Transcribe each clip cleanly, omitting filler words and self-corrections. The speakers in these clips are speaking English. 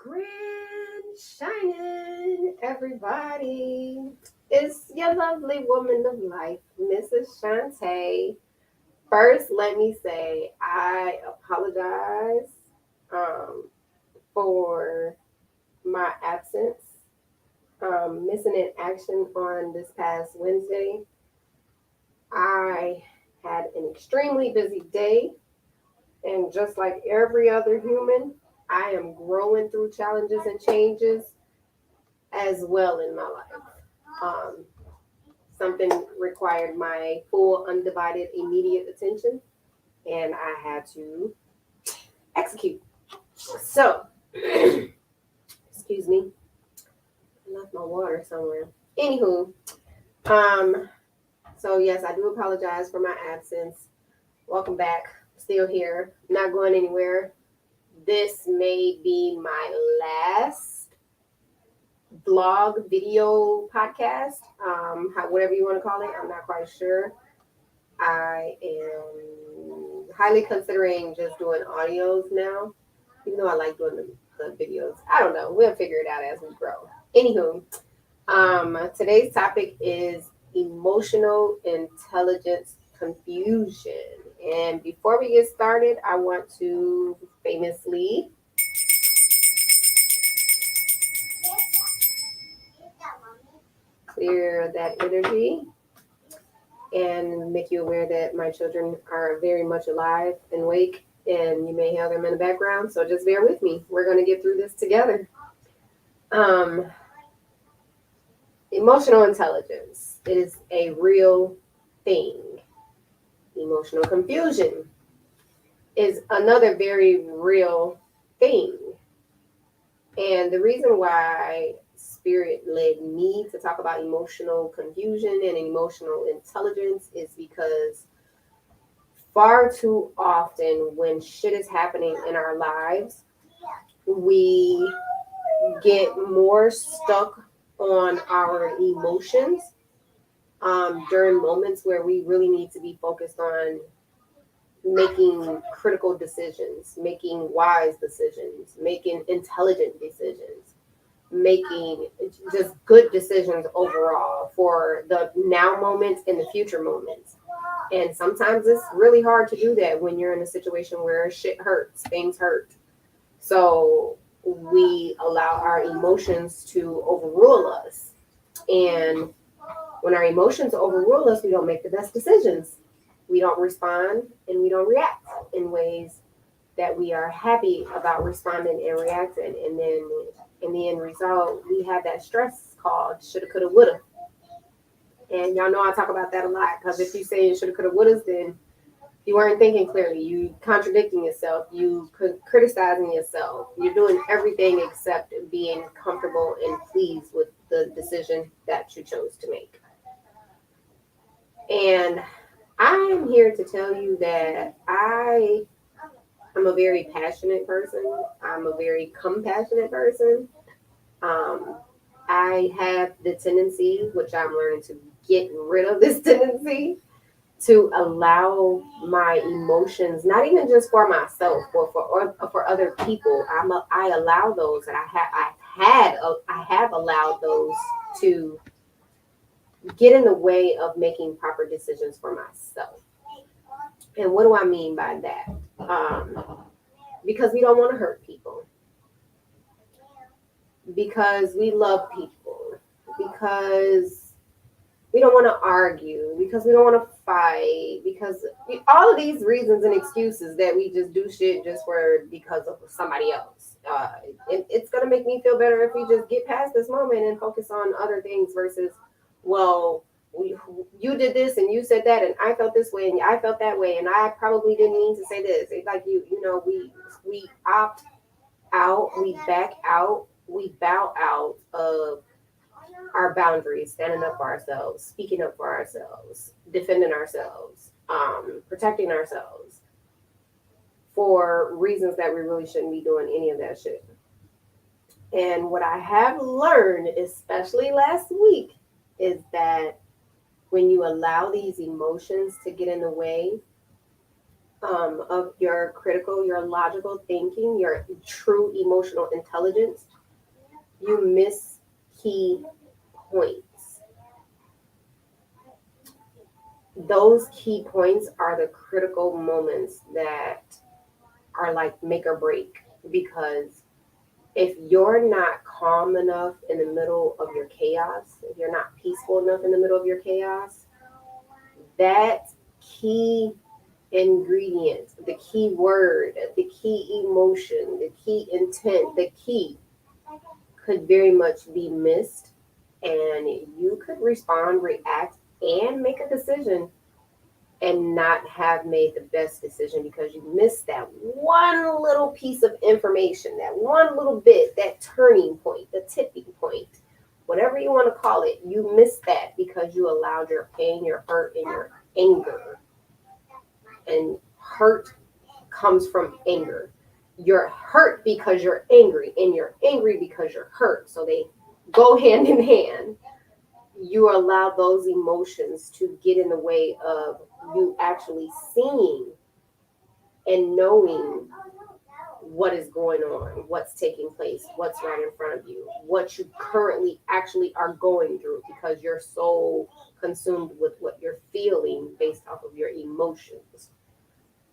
Grand shining, everybody. It's your lovely woman of life, Mrs. Shantay. First, let me say I apologize um, for my absence, missing in action on this past Wednesday. I had an extremely busy day, and just like every other human, I am growing through challenges and changes as well in my life. Um, Something required my full, undivided, immediate attention, and I had to execute. So, excuse me, I left my water somewhere. Anywho, um, so yes, I do apologize for my absence. Welcome back. Still here, not going anywhere. This may be my last vlog, video, podcast, whatever you want to call it. I'm not quite sure. I am highly considering just doing audios now, even though I like doing the videos. I don't know. We'll figure it out as we grow. Anywho, today's topic is emotional intelligence confusion. And before we get started, I want to famously clear that energy and make you aware that my children are very much alive and awake, and you may hear them in the background. So just bear with me. We're going to get through this together. Um, Emotional intelligence is a real thing. Emotional confusion is another very real thing. And the reason why Spirit led me to talk about emotional confusion and emotional intelligence is because far too often when shit is happening in our lives, we get more stuck on our emotions during moments where we really need to be focused on making critical decisions, making wise decisions, making intelligent decisions, making just good decisions overall for the now moments and the future moments. And sometimes it's really hard to do that when you're in a situation where shit hurts, things hurt. So we allow our emotions to overrule us. And when our emotions overrule us, we don't make the best decisions. We don't respond and we don't react in ways that we are happy about responding and reacting. And then in the end result, we have that stress called shoulda, coulda, woulda. And y'all know I talk about that a lot because if you say shoulda, coulda, wouldas, then you weren't thinking clearly. You contradicting yourself. You criticizing yourself. You're doing everything except being comfortable and pleased with the decision that you chose to make. And I'm here to tell you that I'm a very passionate person. I'm a very compassionate person. Um, I have the tendency, which I'm learning to get rid of this tendency, to allow my emotions, not even just for myself, but for other people. I allow those, and I have allowed those to get in the way of making proper decisions for myself. And what do I mean by that? Because we don't want to hurt people, because we love people, because we don't want to argue, because we don't want to fight, because all of these reasons and excuses that we just do shit just for because of somebody else. It's going to make me feel better if we just get past this moment and focus on other things versus, well, you did this and you said that and I felt this way and I felt that way and I probably didn't mean to say this. It's like we opt out, we back out, we bow out of our boundaries, standing up for ourselves, speaking up for ourselves, defending ourselves, protecting ourselves for reasons that we really shouldn't be doing any of that shit. And what I have learned, especially last week, is that when you allow these emotions to get in the way of your critical, your logical thinking, your true emotional intelligence, you miss key points. Those key points are the critical moments that are like make or break, because if you're not calm enough in the middle of your chaos, if you're not peaceful enough in the middle of your chaos, that key ingredient, the key word, the key emotion, the key intent, the key could very much be missed, and you could respond, react, and make a decision and not have made the best decision because you missed that one little piece of information, that one little bit, that turning point, the tipping point, whatever you want to call it. You missed that because you allowed your pain, your hurt, and your anger. And hurt comes from anger. You're hurt because you're angry, and you're angry because you're hurt. So they go hand in hand. You allow those emotions to get in the way of you actually seeing and knowing what is going on, what's taking place, what's right in front of you, what you currently actually are going through, because you're so consumed with what you're feeling based off of your emotions.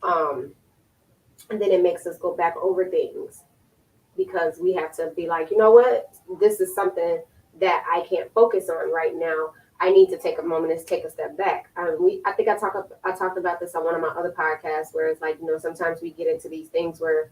And then it makes us go back over things because we have to be like, you know what, this is something that I can't focus on right now. I need to take a moment and take a step back. I think I talked about this on one of my other podcasts, where it's like, sometimes we get into these things where,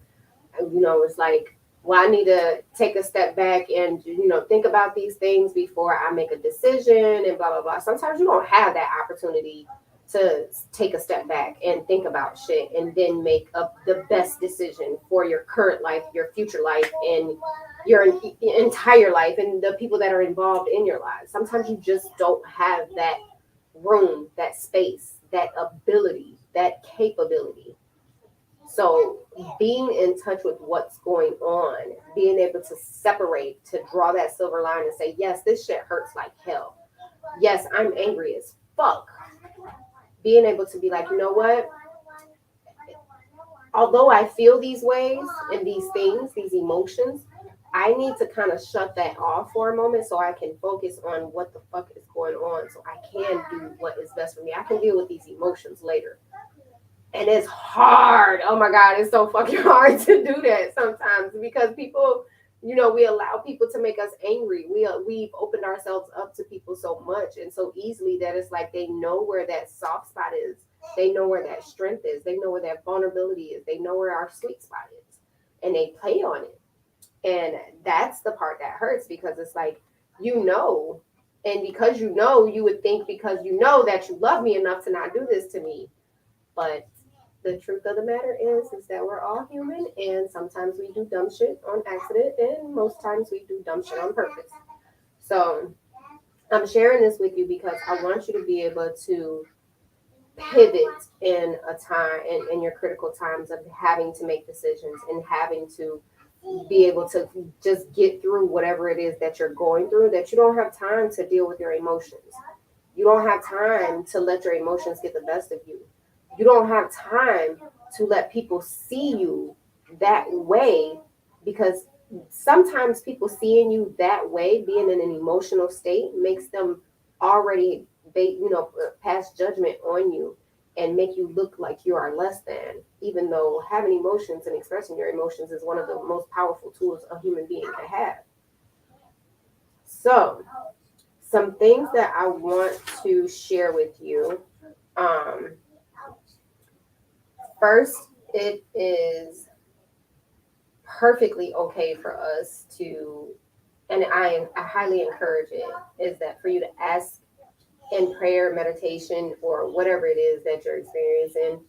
it's like, well, I need to take a step back and, think about these things before I make a decision and blah, blah, blah. Sometimes you don't have that opportunity to take a step back and think about shit and then make up the best decision for your current life, your future life, and your entire life, and the people that are involved in your lives. Sometimes you just don't have that room, that space, that ability, that capability. So being in touch with what's going on, being able to separate, to draw that silver line and say, yes, this shit hurts like hell. Yes, I'm angry as fuck. Being able to be like, you know what? Although I feel these ways and these things, these emotions, I need to kind of shut that off for a moment so I can focus on what the fuck is going on, so I can do what is best for me. I can deal with these emotions later. And it's hard. Oh my God, it's so fucking hard to do that sometimes because people, we allow people to make us angry. We've opened ourselves up to people so much and so easily that it's like they know where that soft spot is. They know where that strength is. They know where that vulnerability is. They know where our sweet spot is. And they play on it. And that's the part that hurts because it's like, and because you would think because that you love me enough to not do this to me. But the truth of the matter is that we're all human, and sometimes we do dumb shit on accident, and most times we do dumb shit on purpose. So I'm sharing this with you because I want you to be able to pivot in a time, in your critical times of having to make decisions and having to be able to just get through whatever it is that you're going through, that you don't have time to deal with your emotions. You don't have time to let your emotions get the best of you. You don't have time to let people see you that way, because sometimes people seeing you that way, being in an emotional state, makes them already, pass judgment on you and make you look like you are less than, even though having emotions and expressing your emotions is one of the most powerful tools a human being can have. So, some things that I want to share with you. First, it is perfectly okay for us to, and I highly encourage it, is that for you to ask in prayer, meditation, or whatever it is that you're experiencing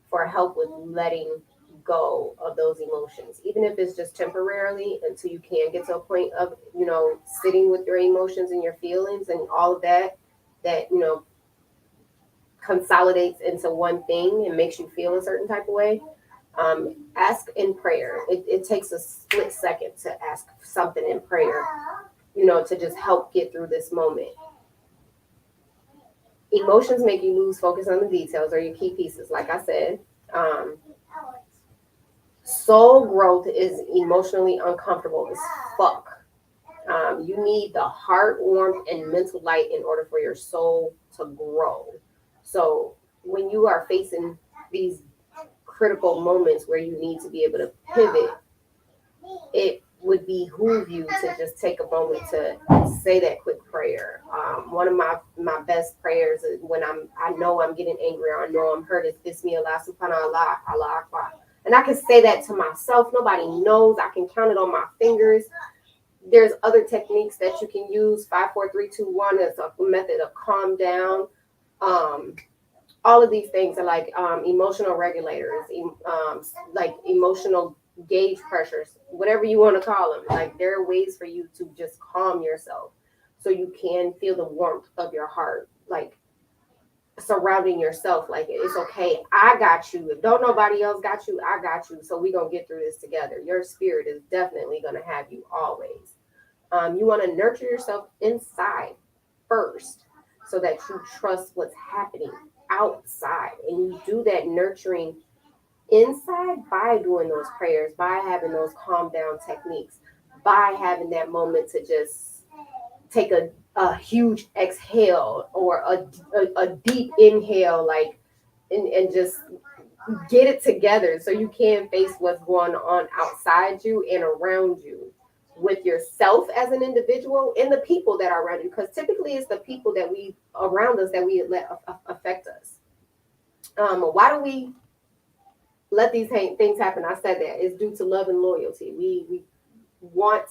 for help with letting go of those emotions, even if it's just temporarily until you can get to a point of, sitting with your emotions and your feelings and all of that, consolidates into one thing and makes you feel a certain type of way. Ask in prayer. It takes a split second to ask something in prayer, to just help get through this moment. Emotions make you lose focus on the details or your key pieces, like I said. Um, Soul growth is emotionally uncomfortable as fuck. You need the heart warmth and mental light in order for your soul to grow. So when you are facing these critical moments where you need to be able to pivot, it would behoove you to just take a moment to say that quick prayer. One of my best prayers is when I know I'm getting angry or I know I'm hurt is Bismillah subhanallah Allah Akbar. And I can say that to myself. Nobody knows. I can count it on my fingers. There's other techniques that you can use. 5, 4, 3, 2, 1 is a method of calm down. All of these things are like emotional regulators, like emotional gauge pressures, whatever you want to call them. Like there are ways for you to just calm yourself so you can feel the warmth of your heart, like surrounding yourself. Like it's okay, I got you. If don't nobody else got you, I got you. So we gonna get through this together. Your spirit is definitely gonna have you always. You want to nurture yourself inside first so that you trust what's happening outside. And you do that nurturing inside by doing those prayers, by having those calm down techniques, by having that moment to just take a huge exhale or a deep inhale, like, and just get it together so you can face what's going on outside you and around you with yourself as an individual and the people that are around you, because typically it's the people that we around us that we let affect us. Why do we let these things happen? I said that it's due to love and loyalty. We want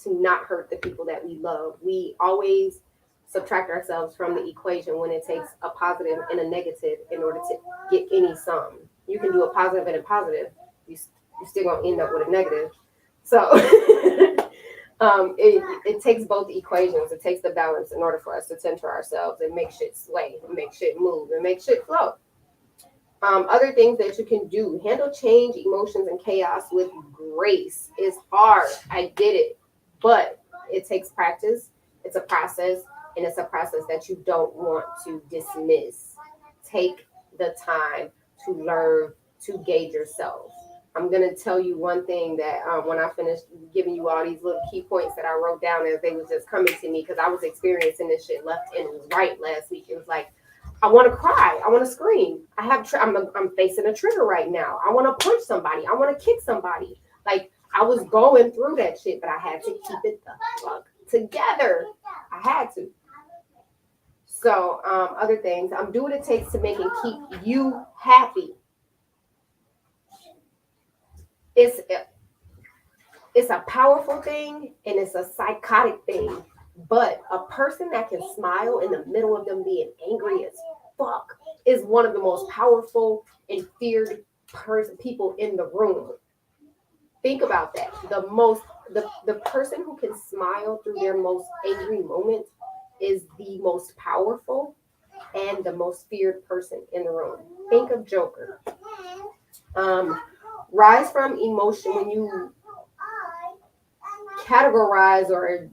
to not hurt the people that we love. We always subtract ourselves from the equation when it takes a positive and a negative in order to get any sum. You can do a positive and a positive, you still gonna end up with a negative. So it takes both equations. It takes the balance in order for us to center ourselves and make shit sway, and make shit move, and make shit flow. Other things that you can do: handle change, emotions, and chaos with grace. It's hard. I did it, but it takes practice. It's a process, and it's a process that you don't want to dismiss. Take the time to learn to gauge yourself. I'm going to tell you one thing that when I finished giving you all these little key points that I wrote down as they was just coming to me, because I was experiencing this shit left and right last week. It was like, I want to cry. I want to scream. I'm facing a trigger right now. I want to punch somebody. I want to kick somebody. Like, I was going through that shit, but I had to keep it the fuck together. I had to. So other things, do what it takes to make and keep you happy. It's a powerful thing and it's a psychotic thing. But a person that can smile in the middle of them being angry as fuck is one of the most powerful and feared people in the room. Think about that. The person who can smile through their most angry moments is the most powerful and the most feared person in the room. Think of Joker. Rise from emotion. When you categorize or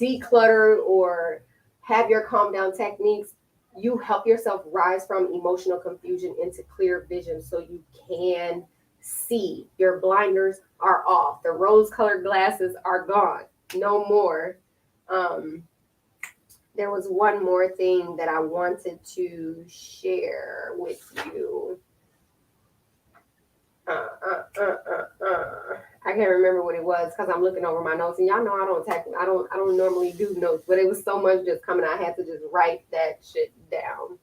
declutter or have your calm down techniques, you help yourself rise from emotional confusion into clear vision so you can see. Your blinders are off. The rose-colored glasses are gone. No more. There was one more thing that I wanted to share with you. I can't remember what it was because I'm looking over my notes, and y'all know I don't normally do notes, but it was so much just coming. I had to just write that shit down.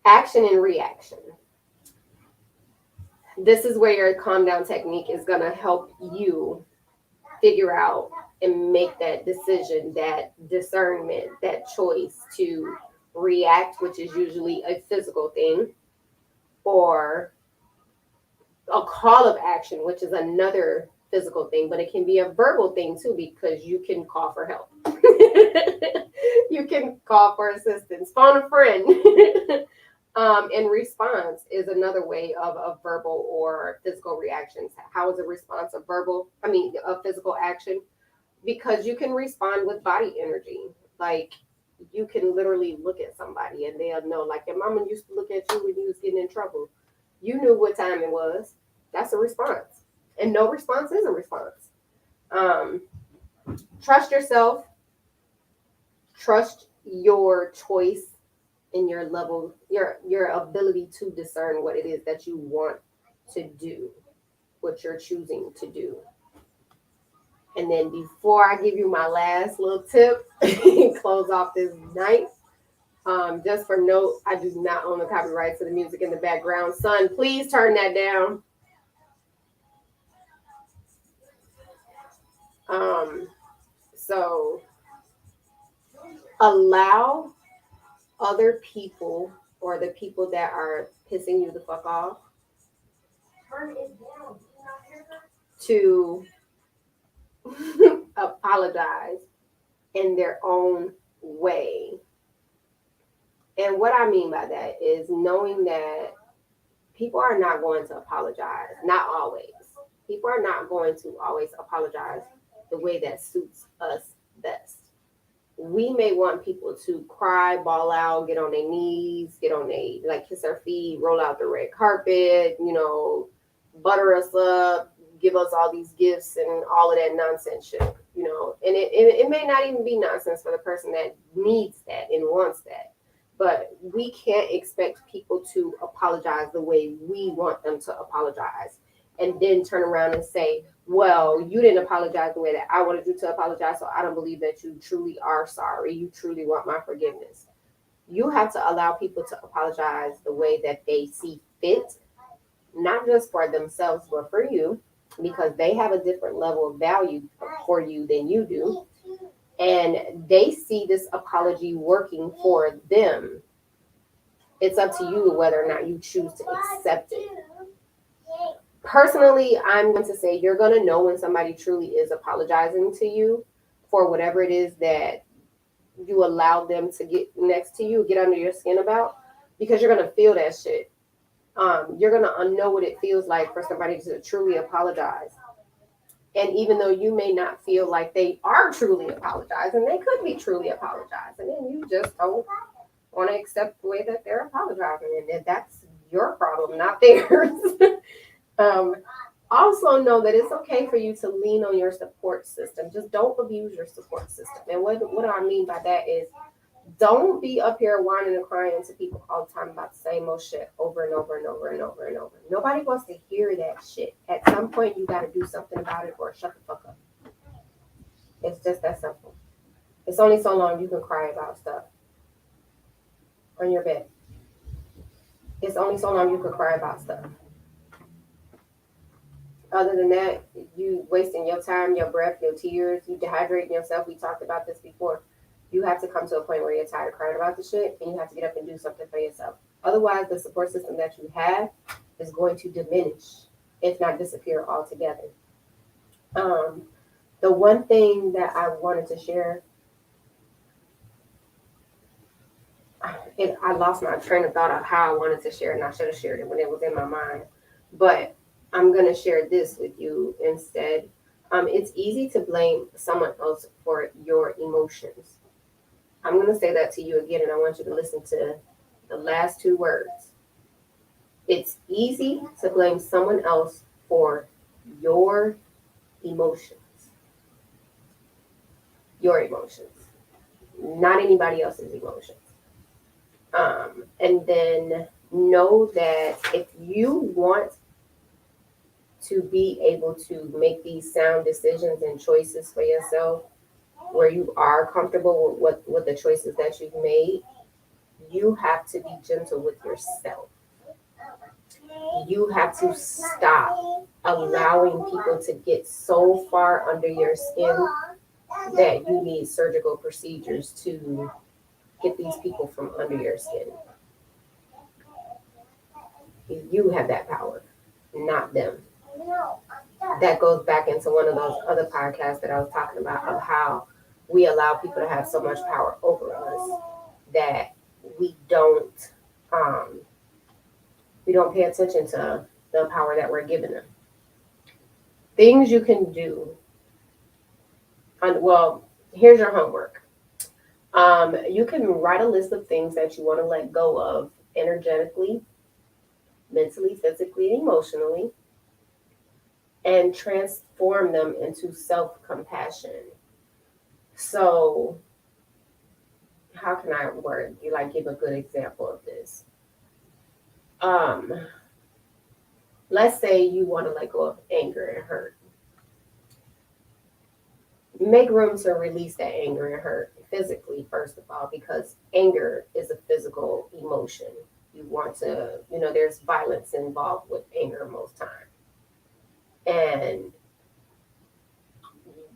Action and reaction. This is where your calm down technique is going to help you figure out and make that decision, that discernment, that choice to react, which is usually a physical thing, or a call of action, which is another physical thing, but it can be a verbal thing too, because you can call for help. You can call for assistance, phone a friend. And response is another way of a verbal or physical reactions. How is a response a physical action? Because you can respond with body energy. Like, You can literally look at somebody and they'll know. Like your mama used to look at you when you was getting in trouble. You knew what time it was. That's a response. And no response is a response. Um, Trust yourself. Trust your choice and your level, your ability to discern what it is that you want to do, what you're choosing to do. And then before I give you my last little tip, close off this night. Just for note, I do not own the copyrights to the music in the background. Son, please turn that down. So allow other people or the people that are pissing you the fuck off to apologize in their own way. And what I mean by that is knowing that people are not going to apologize, not always. People are not going to always apologize the way that suits us best. We may want people to cry, bawl out, get on their knees, get on their, like, kiss our feet, roll out the red carpet, butter us up, give us all these gifts and all of that nonsense shit, and it may not even be nonsense for the person that needs that and wants that. But we can't expect people to apologize the way we want them to apologize and then turn around and say, well, you didn't apologize the way that I wanted you to apologize, so I don't believe that you truly are sorry. You truly want my forgiveness. You have to allow people to apologize the way that they see fit, not just for themselves, but for you, because they have a different level of value for you than you do. And they see this apology working for them. It's up to you whether or not you choose to accept it. Personally, I'm going to say you're going to know when somebody truly is apologizing to you for whatever it is that you allow them to get next to you, get under your skin about, because you're going to feel that shit. You're going to know what it feels like for somebody to truly apologize. And even though you may not feel like they are truly apologizing, they could be truly apologizing, and you just don't want to accept the way that they're apologizing, and that's your problem, not theirs. Also know that it's okay for you to lean on your support system. Just don't abuse your support system. And what I mean by that is, don't be up here whining and crying to people all the time about the same old shit over and over and over and over and over. Nobody wants to hear that shit. At some point, you got to do something about it or shut the fuck up. It's just that simple. It's only so long you can cry about stuff on your bed. It's only so long you can cry about stuff. Other than that, you wasting your time, your breath, your tears, you dehydrating yourself. We talked about this before. You have to come to a point where you're tired of crying about the shit, and you have to get up and do something for yourself. Otherwise, the support system that you have is going to diminish, if not disappear altogether. The one thing that I wanted to share, I lost my train of thought of how I wanted to share it, and I should have shared it when it was in my mind. But I'm going to share this with you instead. It's easy to blame someone else for your emotions. I'm going to say that to you again, and I want you to listen to the last two words. It's easy to blame someone else for your emotions. Your emotions, not anybody else's emotions. And then know that if you want to be able to make these sound decisions and choices for yourself, where you are comfortable with the choices that you've made, you have to be gentle with yourself. You have to stop allowing people to get so far under your skin that you need surgical procedures to get these people from under your skin. You have that power, not them. That goes back into one of those other podcasts that I was talking about, of how we allow people to have so much power over us that we don't pay attention to the power that we're giving them. Things you can do. Well, here's your homework. You can write a list of things that you want to let go of energetically, mentally, physically, and emotionally, and transform them into self-compassion. So, how can I word you like give a good example of this? Um, let's say you want to let go of anger and hurt. Make room to release that anger and hurt physically, first of all, because anger is a physical emotion. You want to, there's violence involved with anger most time. And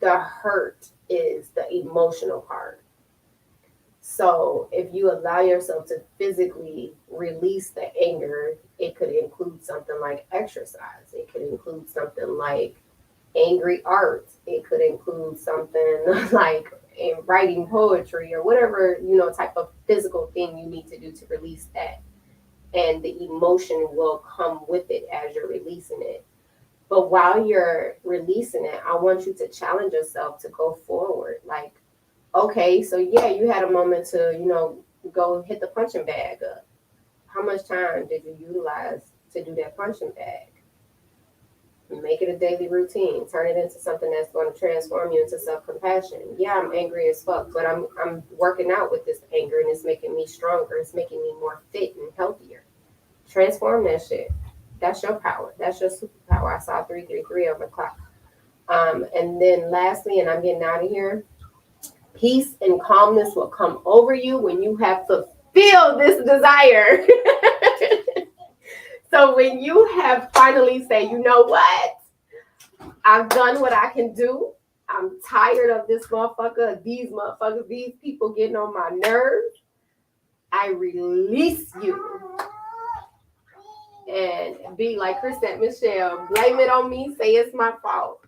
the hurt is the emotional part. So if you allow yourself to physically release the anger, it could include something like exercise. It could include something like angry art. It could include something like writing poetry or whatever, type of physical thing you need to do to release that. And the emotion will come with it as you're releasing it. But while you're releasing it, I want you to challenge yourself to go forward. Like, okay, so yeah, you had a moment to, go hit the punching bag up. How much time did you utilize to do that punching bag? Make it a daily routine. Turn it into something that's going to transform you into self-compassion. Yeah, I'm angry as fuck, but I'm working out with this anger and it's making me stronger. It's making me more fit and healthier. Transform that shit. That's your power. That's your superpower. I saw 333 on the clock. And then lastly, and I'm getting out of here, peace and calmness will come over you when you have fulfilled this desire. So when you have finally say, you know what? I've done what I can do. I'm tired of this motherfucker, these motherfuckers, these people getting on my nerves. I release you. And be like Chris and Michelle, blame it on me, say it's my fault.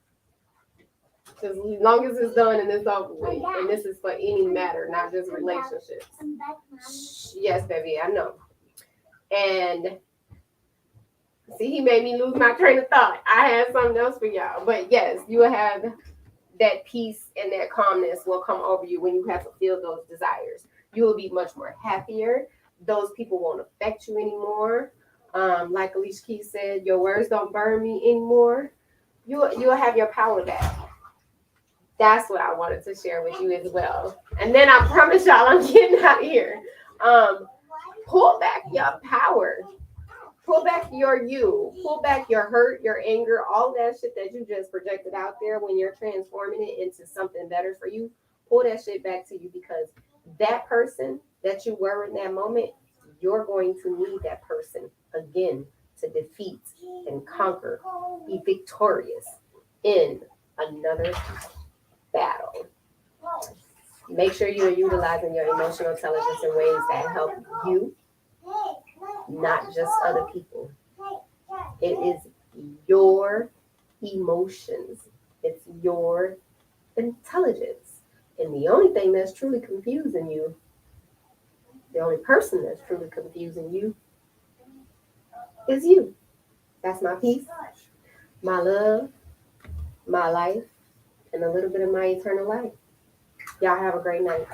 As long as it's done and it's over with. And this is for any matter, not just relationships. Yes, baby, I know. And see, he made me lose my train of thought. I had something else for y'all. But yes, you will have that peace and that calmness will come over you when you have fulfilled those desires. You will be much more happier. Those people won't affect you anymore. Like Alicia Keys said, your words don't burn me anymore. You'll have your power back. That's what I wanted to share with you as well. And then I promise y'all I'm getting out of here. Pull back your power. Pull back your you. Pull back your hurt, your anger, all that shit that you just projected out there when you're transforming it into something better for you. Pull that shit back to you because that person that you were in that moment, you're going to need that person again to defeat and conquer, be victorious in another battle. Make sure you are utilizing your emotional intelligence in ways that help you, not just other people. It is your emotions. It's your intelligence. And the only thing that's truly confusing you, the only person that's truly confusing you is you. That's my peace, my love, my life, and a little bit of my eternal life. Y'all have a great night.